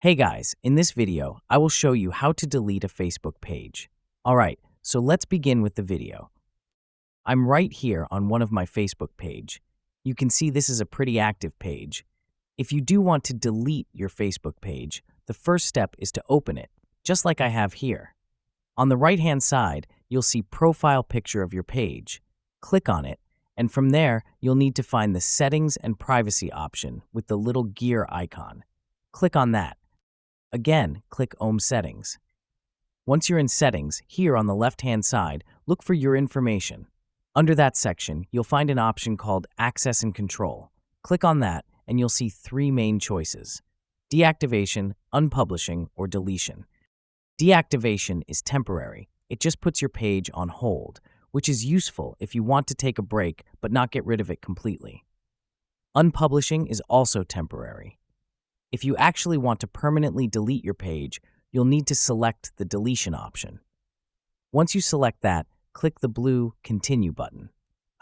Hey guys, in this video, I will show you how to delete a Facebook page. Alright, so let's begin with the video. I'm right here on one of my Facebook page. You can see this is a pretty active page. If you do want to delete your Facebook page, the first step is to open it, just like I have here. On the right-hand side, you'll see Profile Picture of your page. Click on it, and from there, you'll need to find the Settings and Privacy option with the little gear icon. Click on that. Again, click Home Settings. Once you're in Settings, here on the left-hand side, look for Your Information. Under that section, you'll find an option called Access and Control. Click on that, and you'll see three main choices: deactivation, unpublishing, or deletion. Deactivation is temporary. It just puts your page on hold, which is useful if you want to take a break but not get rid of it completely. Unpublishing is also temporary. If you actually want to permanently delete your page, you'll need to select the deletion option. Once you select that, click the blue Continue button.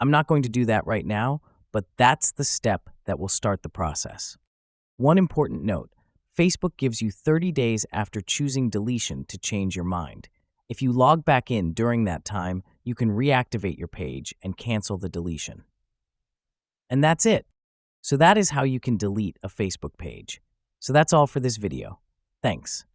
I'm not going to do that right now, but that's the step that will start the process. One important note: Facebook gives you 30 days after choosing deletion to change your mind. If you log back in during that time, you can reactivate your page and cancel the deletion. And that's it. So that is how you can delete a Facebook page. So that's all for this video. Thanks.